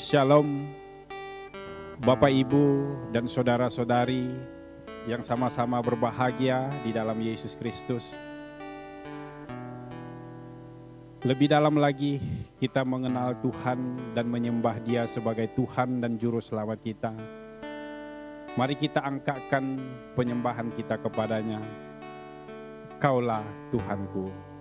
Shalom Bapak Ibu dan saudara-saudari yang sama-sama berbahagia di dalam Yesus Kristus. Lebih dalam lagi kita mengenal Tuhan dan menyembah Dia sebagai Tuhan dan Juru Selamat kita. Mari kita angkatkan penyembahan kita kepadanya. Kaulah Tuhanku.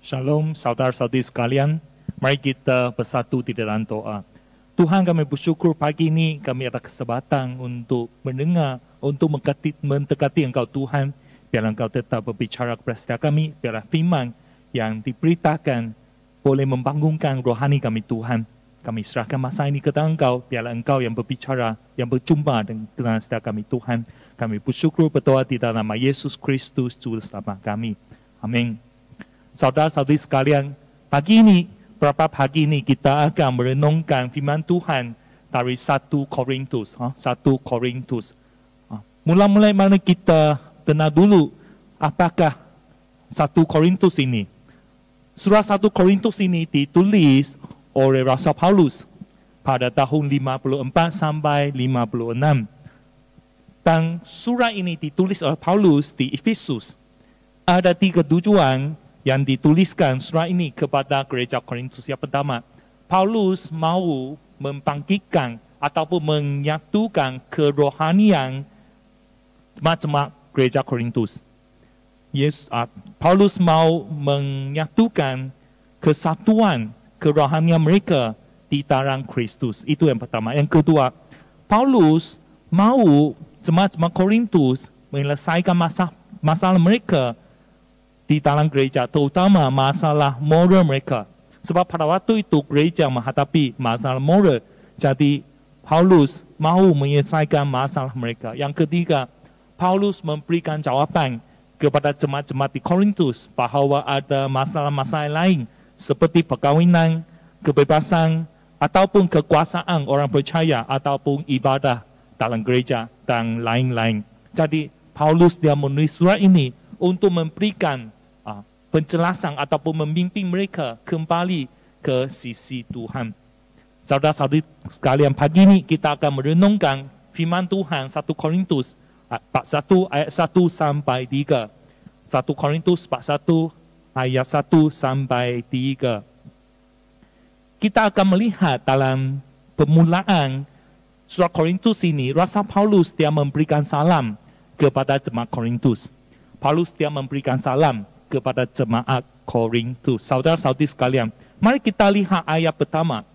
Shalom saudara-saudari sekalian, mari kita bersatu di dalam doa. Tuhan, kami bersyukur pagi ini kami ada kesempatan untuk mendengar, untuk mendekati Engkau Tuhan. Biarlah Engkau tetap berbicara kepada setiap kami, biarlah firman yang diberitakan boleh membangunkan rohani kami Tuhan. Kami serahkan masa ini ke tangan Engkau, biarlah Engkau yang berbicara, yang berjumpa dengan setiap kami Tuhan. Kami bersyukur berdoa di dalam nama Yesus Kristus, Juru Selamat kami. Amin. Saudara-saudari sekalian, pagi ini kita akan merenungkan firman Tuhan dari 1 Korintus. 1 Korintus. Mula-mula mana kita dengar dulu apakah 1 Korintus ini. Surah 1 Korintus ini ditulis oleh Rasul Paulus pada tahun 54 sampai 56. Dan surah ini ditulis oleh Paulus di Efesus. Ada 3 tujuan yang dituliskan surah ini kepada gereja Korintus. Yang pertama, Paulus mau membangkitkan ataupun menyatukan kerohanian jemaat gereja Korintus. Paulus mau menyatukan kesatuan kerohanian mereka di dalam Kristus. Itu yang pertama. Yang kedua, Paulus mau jemaat-jemaat Korintus menyelesaikan masalah mereka di dalam gereja, terutama masalah moral mereka. Sebab pada waktu itu gereja menghadapi masalah moral. Jadi Paulus mau menyelesaikan masalah mereka. Yang ketiga, Paulus memberikan jawaban kepada jemaat-jemaat di Korintus bahawa ada masalah-masalah lain seperti perkahwinan, kebebasan, ataupun kekuasaan orang percaya, ataupun ibadah dalam gereja dan lain-lain. Jadi Paulus dia menulis surat ini untuk memberikan penjelasan ataupun memimpin mereka kembali ke sisi Tuhan. Saudara-saudari sekalian, pagi ini kita akan merenungkan firman Tuhan 1 Korintus 41 ayat 1 sampai 3. 1 Korintus 41 ayat 1 sampai 3. Kita akan melihat dalam permulaan surat Korintus ini, Rasul Paulus dia memberikan salam kepada jemaat Korintus. Paulus dia memberikan salam kepada jemaat Korintus. Saudara-saudari sekalian, mari kita lihat ayat pertama.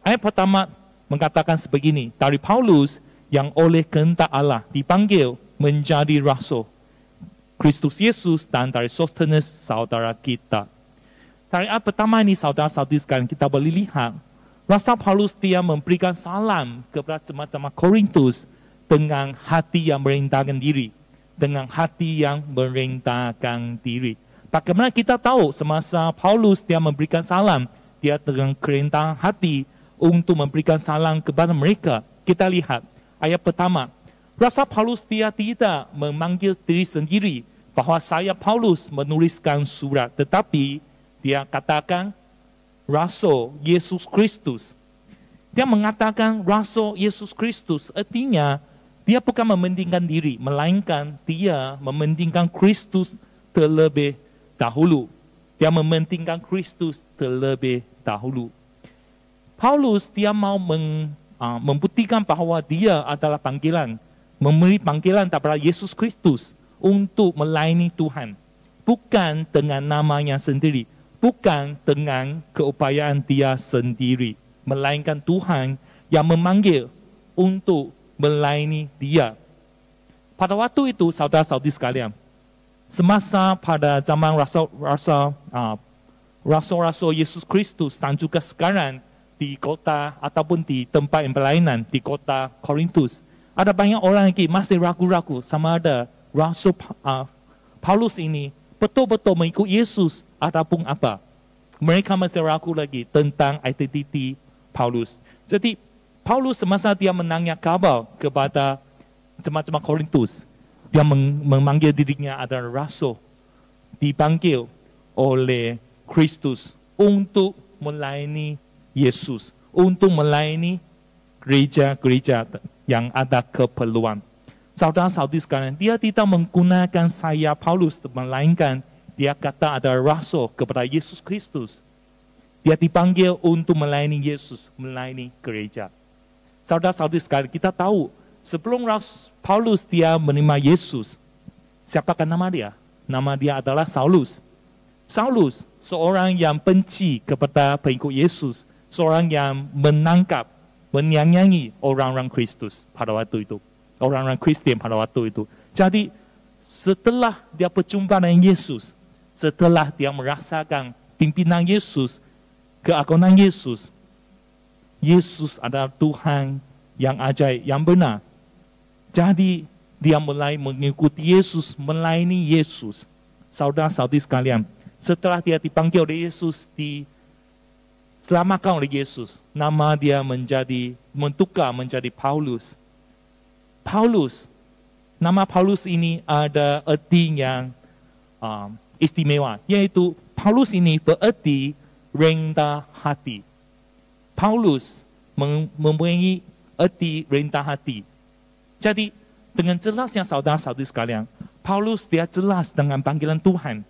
Ayat pertama mengatakan sebegini, dari Paulus yang oleh kehendak Allah dipanggil menjadi rasul Kristus Yesus, dan dari Sostenes saudara kita. Dari ayat pertama ini, saudara-saudari sekalian, kita boleh lihat Rasul Paulus dia memberikan salam kepada jemaat-jemaat Korintus dengan hati yang merendahkan diri. Dengan hati yang merendahkan diri. Bagaimana kita tahu semasa Paulus dia memberikan salam, dia dengan kerendahan hati untuk memberikan salam kepada mereka. Kita lihat ayat pertama. Rasul Paulus dia tidak memanggil diri sendiri bahawa saya Paulus menuliskan surat, tetapi dia katakan Rasul Yesus Kristus. Dia mengatakan Rasul Yesus Kristus, artinya dia bukan mementingkan diri, melainkan dia mementingkan Kristus terlebih dahulu. Dia mementingkan Kristus terlebih dahulu. Paulus dia mau membuktikan bahawa dia adalah panggilan, memberi panggilan kepada Yesus Kristus untuk melayani Tuhan. Bukan dengan namanya sendiri, bukan dengan keupayaan dia sendiri, melainkan Tuhan yang memanggil untuk melayani dia. Pada waktu itu, saudara-saudari sekalian, semasa pada zaman Rasul Yesus Kristus dan juga sekarang di kota ataupun di tempat pelayanan di kota Korintus, ada banyak orang yang masih ragu-ragu sama ada Rasul Paulus ini betul-betul mengikut Yesus ataupun apa. Mereka masih ragu lagi tentang identiti Paulus. Jadi Paulus semasa dia menanya kabar kepada jemaat-jemaat Korintus, dia memanggil dirinya adalah rasul, dipanggil oleh Kristus untuk melayani Yesus, untuk melayani gereja-gereja yang ada keperluan. Saudara-saudari sekalian, dia tidak menggunakan saya Paulus, melainkan dia kata adalah rasul kepada Yesus Kristus. Dia dipanggil untuk melayani Yesus, melayani gereja. Saudara-saudari sekalian, kita tahu sebelum Paulus dia menerima Yesus, siapakah nama dia? Nama dia adalah Saulus. Saulus, seorang yang benci kepada pengikut Yesus, seorang yang menangkap, menyanyangi orang-orang Kristus pada waktu itu, orang-orang Kristen pada waktu itu. Jadi setelah dia berjumpa dengan Yesus, setelah dia merasakan pimpinan Yesus, keagungan Yesus, Yesus adalah Tuhan yang ajaib, yang benar. Jadi dia mulai mengikuti Yesus, melayani Yesus. Saudara-saudari sekalian, setelah dia dipanggil oleh Yesus, diselamatkan oleh Yesus, nama dia mentukar menjadi Paulus. Paulus, nama Paulus ini ada arti yang istimewa, yaitu Paulus ini berarti rendah hati. Paulus mempunyai arti rendah hati. Jadi dengan jelasnya saudara-saudari sekalian, Paulus dia jelas dengan panggilan Tuhan.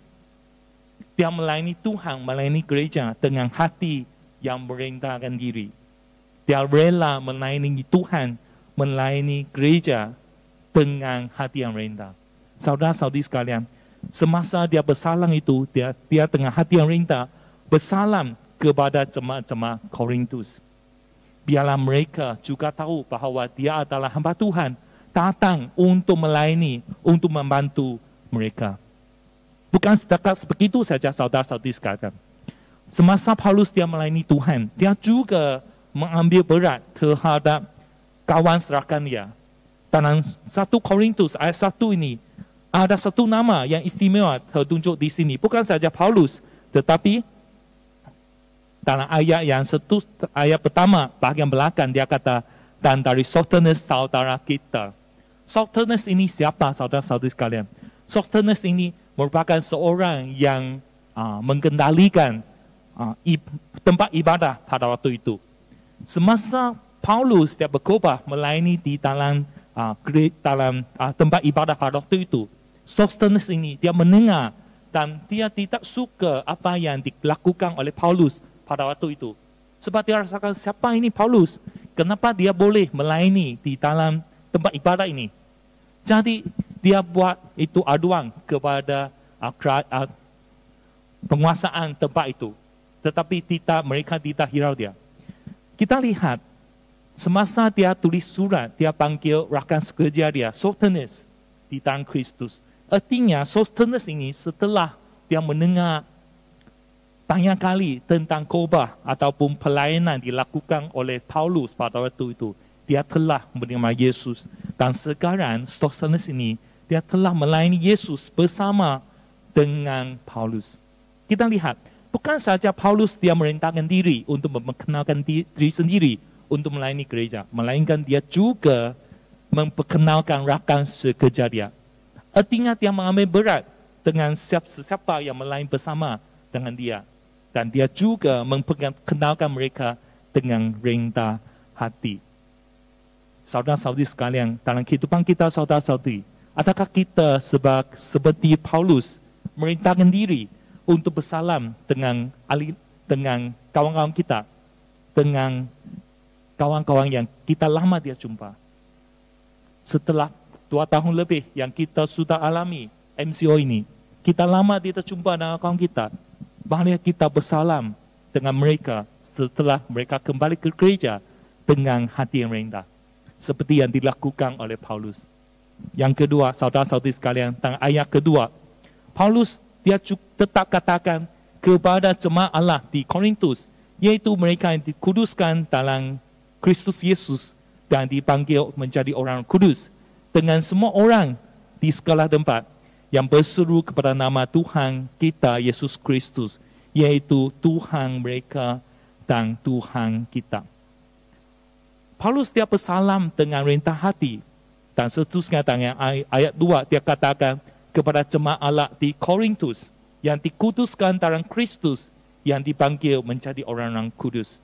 Dia melayani Tuhan, melayani gereja dengan hati yang merendahkan diri. Dia rela melayani Tuhan, melayani gereja dengan hati yang rendah. Saudara-saudari sekalian, semasa dia bersalam itu, dia tengah hati yang rintah, bersalam kepada jemaat-jemaat Korintus. Biarlah mereka juga tahu bahawa dia adalah hamba Tuhan, datang untuk melayani, untuk membantu mereka. Bukan setakat begitu saja, saudara-saudari sekalian. Semasa Paulus dia melayani Tuhan, dia juga mengambil berat terhadap kawan serakan dia. Dalam 1 Korintus ayat 1 ini, ada satu nama yang istimewa tertunjuk di sini. Bukan saja Paulus, tetapi dalam ayat pertama, bahagian belakang, dia kata, dan dari Sosthenes saudara kita. Sosthenes ini siapa, saudara-saudari sekalian? Sosthenes ini merupakan seorang yang mengendalikan tempat ibadah pada waktu itu. Semasa Paulus dia berkhotbah melayani di dalam tempat ibadah pada waktu itu, Sosthenes ini dia mendengar dan dia tidak suka apa yang dilakukan oleh Paulus pada waktu itu. Sebab dia rasakan, siapa ini Paulus? Kenapa dia boleh melayani di dalam tempat ibadah ini? Jadi dia buat itu aduan kepada penguasaan tempat itu. Tetapi mereka tidak hirau dia. Kita lihat, semasa dia tulis surat, dia panggil rakan sekerja dia, Sosthenes, di dalam Kristus. Artinya Sosthenes ini setelah dia mendengar banyak kali tentang khotbah ataupun pelayanan dilakukan oleh Paulus pada waktu itu, dia telah menerima Yesus. Dan sekarang Sosthenes ini, dia telah melayani Yesus bersama dengan Paulus. Kita lihat, bukan saja Paulus dia merintahkan diri untuk memperkenalkan diri sendiri untuk melayani gereja, melainkan dia juga memperkenalkan rakan sekerja dia. Artinya dia mengambil berat dengan siapa yang melayani bersama dengan dia. Dan dia juga memperkenalkan mereka dengan rendah hati. Saudara-saudari sekalian, dalam kehidupan kita, saudara-saudari, adakah kita seperti Paulus merintahkan diri untuk bersalam dengan kawan-kawan kita, dengan kawan-kawan yang kita lama dia jumpa? Setelah 2 tahun lebih yang kita sudah alami MCO ini, kita lama tidak jumpa dengan kawan kita. Bahagia kita bersalam dengan mereka setelah mereka kembali ke gereja dengan hati yang rendah. Seperti yang dilakukan oleh Paulus. Yang kedua, saudara-saudari sekalian, tentang ayat kedua, Paulus dia tetap katakan kepada jemaat Allah di Korintus, yaitu mereka yang dikuduskan dalam Kristus Yesus dan dipanggil menjadi orang kudus, dengan semua orang di segala tempat yang berseru kepada nama Tuhan kita Yesus Kristus, yaitu Tuhan mereka dan Tuhan kita. Paulus dia bersalam dengan rendah hati, dan seterusnya dengan ayat 2 dia katakan kepada jemaat Allah di Korintus yang dikuduskan dalam Kristus, yang dipanggil menjadi orang-orang kudus.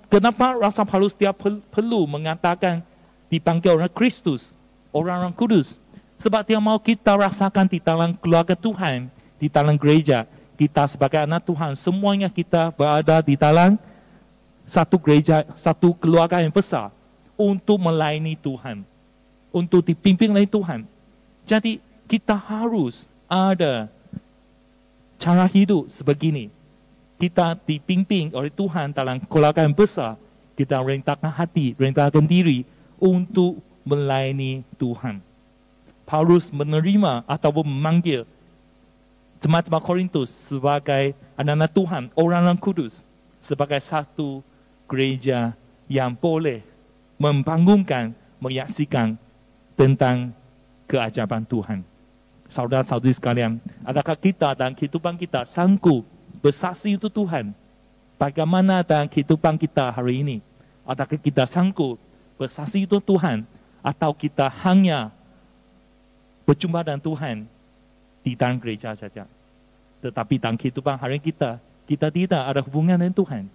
Kenapa Rasul Paulus dia perlu mengatakan dipanggil orang Kristus, orang-orang kudus? Sebab dia mau kita rasakan di dalam keluarga Tuhan, di dalam gereja, kita sebagai anak Tuhan, semuanya kita berada di dalam satu gereja, satu keluarga yang besar untuk melayani Tuhan, untuk dipimpin oleh Tuhan. Jadi kita harus ada cara hidup sebegini. Kita dipimpin oleh Tuhan dalam keluarga yang besar, kita rendahkan hati, rendahkan diri untuk melayani Tuhan. Paulus menerima ataupun memanggil jemaat-jemaat Korintus sebagai anak-anak Tuhan, orang-orang kudus, sebagai satu gereja yang boleh membangunkan, menyaksikan tentang keajaiban Tuhan. Saudara-saudari sekalian, adakah kita dan kehidupan kita sanggup bersaksi untuk Tuhan? Bagaimana dalam kehidupan kita hari ini? Adakah kita sanggup bersaksi untuk Tuhan? Atau kita hanya berjumpa dengan Tuhan di dalam gereja saja, tetapi dalam kehidupan hari kita, kita tidak ada hubungan dengan Tuhan?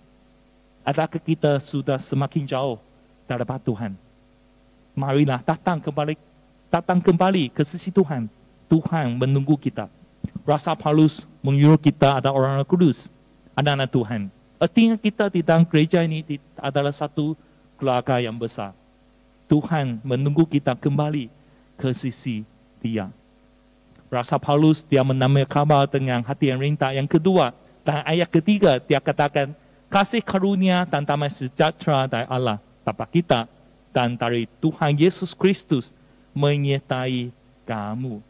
Adakah kita sudah semakin jauh dari Tuhan? Marilah datang kembali ke sisi Tuhan. Tuhan menunggu kita. Rasul Paulus menyuruh kita ada orang-orang kudus, anak-anak Tuhan. Artinya kita di dalam gereja ini adalah satu keluarga yang besar. Tuhan menunggu kita kembali ke sisi Dia. Rasul Paulus dia menamai kabar dengan hati yang rintak. Yang kedua, dan ayat ketiga dia katakan, kasih karunia dan damai sejahtera dari Allah Bapa kita dan dari Tuhan Yesus Kristus menyertai kamu.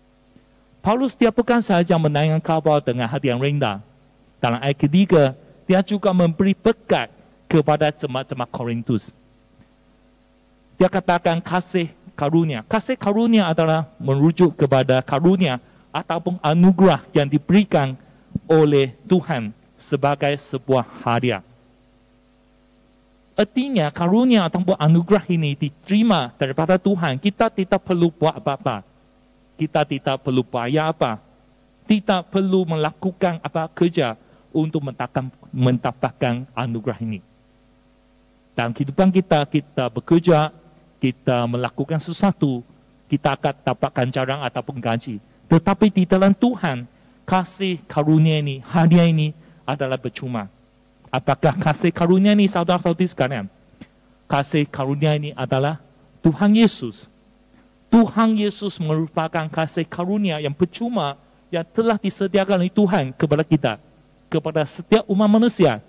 Paulus dia bukan sahaja menanyakan kabar dengan hati yang rendah. Dalam ayat ketiga, dia juga memberi berkat kepada jemaat-jemaat Korintus. Dia katakan kasih karunia. Kasih karunia adalah merujuk kepada karunia ataupun anugerah yang diberikan oleh Tuhan sebagai sebuah hadiah. Artinya karunia ataupun anugerah ini diterima daripada Tuhan. Kita tidak perlu buat apa-apa. Kita tidak perlu bayar apa. Tidak perlu melakukan apa kerja untuk mendapatkan anugerah ini. Dalam kehidupan kita, kita bekerja, kita melakukan sesuatu, kita akan dapatkan jarang ataupun gaji. Tetapi di dalam Tuhan, kasih karunia ini, hadiah ini adalah percuma. Apakah kasih karunia ini, saudara-saudari sekalian? Kasih karunia ini adalah Tuhan Yesus. Tuhan Yesus merupakan kasih karunia yang percuma yang telah disediakan oleh Tuhan kepada kita, kepada setiap umat manusia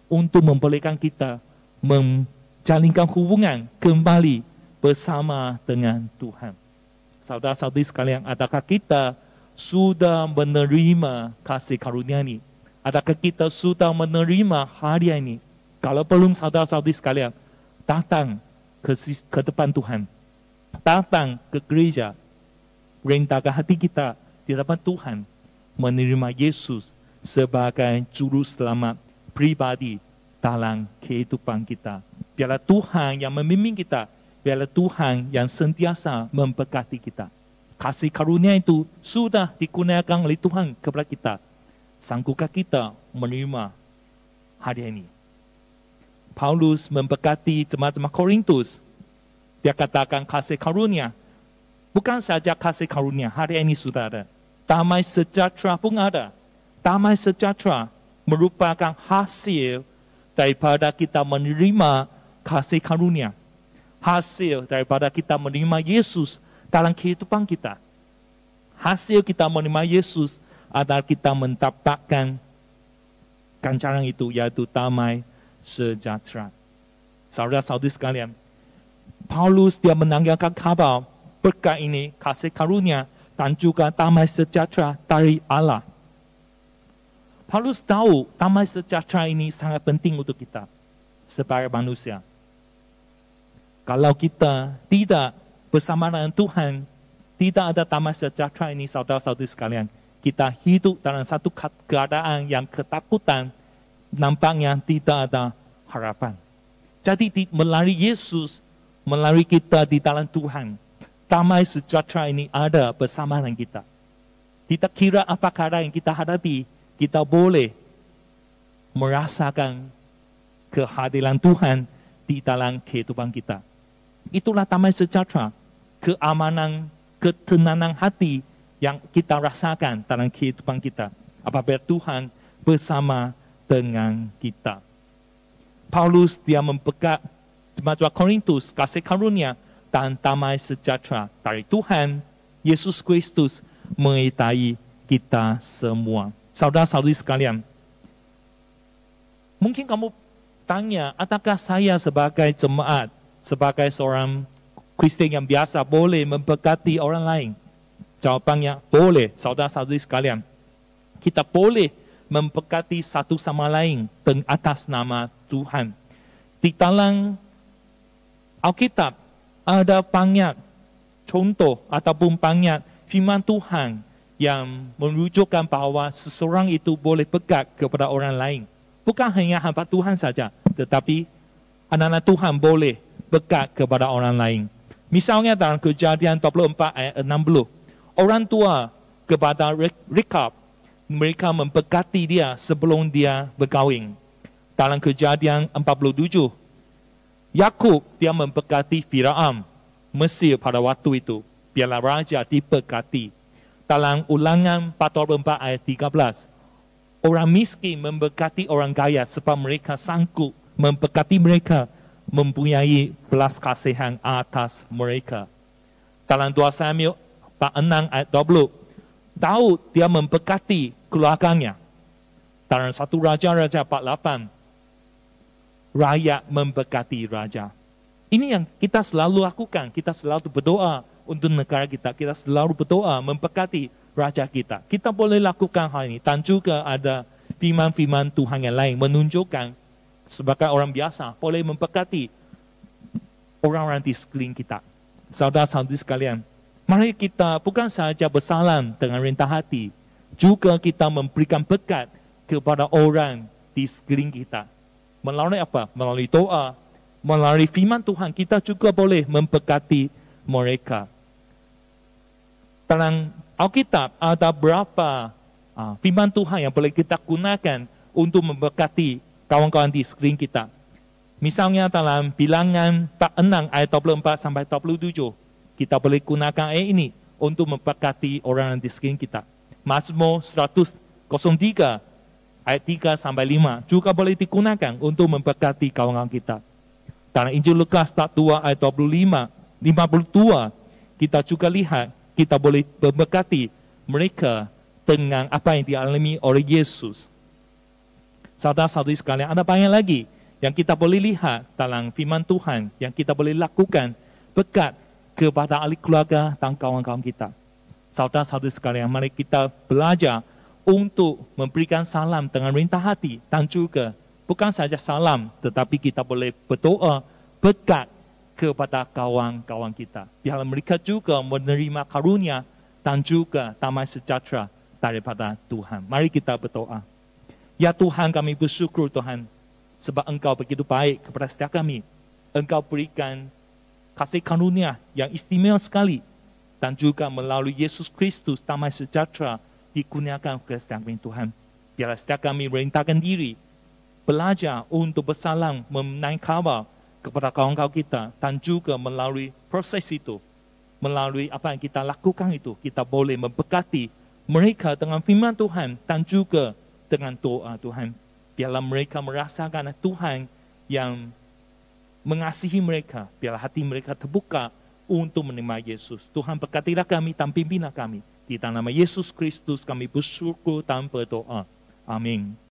untuk membolehkan kita menjalinkan hubungan kembali bersama dengan Tuhan. Saudara-saudari sekalian, adakah kita sudah menerima kasih karunia ini? Adakah kita sudah menerima hadiah ini? Kalau belum, saudara-saudari sekalian, datang ke depan Tuhan. Datang ke gereja. Rendahkan hati kita di depan Tuhan. Menerima Yesus sebagai juru selamat pribadi dalam kehidupan kita. Biarlah Tuhan yang membimbing kita. Biarlah Tuhan yang sentiasa memberkati kita. Kasih karunia itu sudah digunakan oleh Tuhan kepada kita. Sanggupkah kita menerima hadiah ini? Paulus memberkati jemaat-jemaat Korintus. Dia katakan kasih karunia. Bukan saja kasih karunia, hadiah ini sudah ada. Damai sejahtera pun ada. Damai sejahtera merupakan hasil daripada kita menerima kasih karunia. Hasil daripada kita menerima Yesus dalam kehidupan kita. Hasil kita menerima Yesus adalah kita mendapatkan ganjaran itu, yaitu damai sejahtera. Saudara-saudari sekalian, Paulus dia menanyakan kabar berkat ini, kasih karunia dan juga damai sejahtera dari Allah. Paulus tahu damai sejahtera ini sangat penting untuk kita sebagai manusia. Kalau kita tidak bersama dengan Tuhan, tidak ada damai sejahtera ini, saudara-saudari sekalian, kita hidup dalam satu keadaan yang ketakutan, nampaknya tidak ada harapan. Jadi melalui Yesus, melalui kita di dalam Tuhan, damai sejahtera ini ada bersama dengan kita. Tidak kira apa keadaan yang kita hadapi, kita boleh merasakan kehadiran Tuhan di dalam kehidupan kita. Itulah damai sejahtera, keamanan, ketenangan hati yang kita rasakan dalam kehidupan kita apabila Tuhan bersama dengan kita. Paulus dia memberkat jemaat Korintus kasih karunia dan damai sejahtera dari Tuhan Yesus Kristus menyertai kita semua. Saudara-saudari sekalian, mungkin kamu tanya, adakah saya sebagai jemaat, sebagai seorang Kristen yang biasa boleh memberkati orang lain? Jawabannya boleh, saudara-saudari sekalian. Kita boleh memberkati satu sama lain dengan atas nama Tuhan. Di dalam Alkitab ada banyak contoh ataupun banyak firman Tuhan yang menunjukkan bahawa seseorang itu boleh berkat kepada orang lain. Bukan hanya hamba Tuhan saja, tetapi anak-anak Tuhan boleh berkat kepada orang lain. Misalnya dalam Kejadian 24 ayat 60, orang tua kepada Rekab, mereka memberkati dia sebelum dia berkahwin. Dalam Kejadian 47, Yakub dia memberkati Firaun, Mesir pada waktu itu. Biarlah raja diberkati. Dalam Ulangan 44 ayat 13, orang miskin memberkati orang kaya sebab mereka sanggup memberkati mereka, mempunyai belas kasihan atas mereka. Dalam 2 Samuel 46 ayat 20, Daud dia memberkati keluarganya. Dalam 1 Raja-Raja 48, rakyat memberkati raja. Ini yang kita selalu lakukan. Kita selalu berdoa untuk negara kita. Kita selalu berdoa memberkati raja kita. Kita boleh lakukan hal ini. Dan juga ada firman-firman Tuhan yang lain menunjukkan sebagai orang biasa boleh memberkati orang-orang di sekeliling kita. Saudara-saudari sekalian, mari kita bukan saja bersalam dengan rendah hati, juga kita memberikan berkat kepada orang di sekeliling kita. Melalui apa? Melalui doa, melalui firman Tuhan, kita juga boleh memberkati mereka. Dalam Alkitab ada berapa firman Tuhan yang boleh kita gunakan untuk memberkati kawan-kawan di sekeliling kita. Misalnya dalam Bilangan 6 ayat 24 sampai 27, kita boleh gunakan ayat ini untuk memberkati orang di sekeliling kita. Mazmur 103 ayat 3 sampai 5 juga boleh digunakan untuk memberkati kawan-kawan kita. Dalam Injil Lukas 2 ayat 52, kita juga lihat kita boleh memberkati mereka dengan apa yang dialami oleh Yesus. Saudara-saudari sekalian, ada banyak lagi yang kita boleh lihat dalam firman Tuhan, yang kita boleh lakukan berkat kepada ahli keluarga dan kawan-kawan kita. Saudara-saudari sekalian, mari kita belajar untuk memberikan salam dengan rendah hati, dan juga bukan saja salam, tetapi kita boleh berdoa berkat kepada kawan-kawan kita. Biarlah mereka juga menerima karunia dan juga damai sejahtera daripada Tuhan. Mari kita berdoa. Ya Tuhan, kami bersyukur Tuhan, sebab Engkau begitu baik kepada setiap kami. Engkau berikan kasih karunia yang istimewa sekali, dan juga melalui Yesus Kristus damai sejahtera dikurniakan kepada setiap kami Tuhan. Biarlah setiap kami merintahkan diri, belajar untuk bersalam, menaik kabar kepada kawan-kawan kita, dan juga melalui proses itu, melalui apa yang kita lakukan itu, kita boleh memberkati mereka dengan firman Tuhan dan juga dengan doa Tuhan. Biarlah mereka merasakan Tuhan yang mengasihi mereka. Biarlah hati mereka terbuka untuk menerima Yesus. Tuhan berkatilah kami dan pimpinlah kami. Di dalam nama Yesus Kristus kami bersyukur dan berdoa. Amin.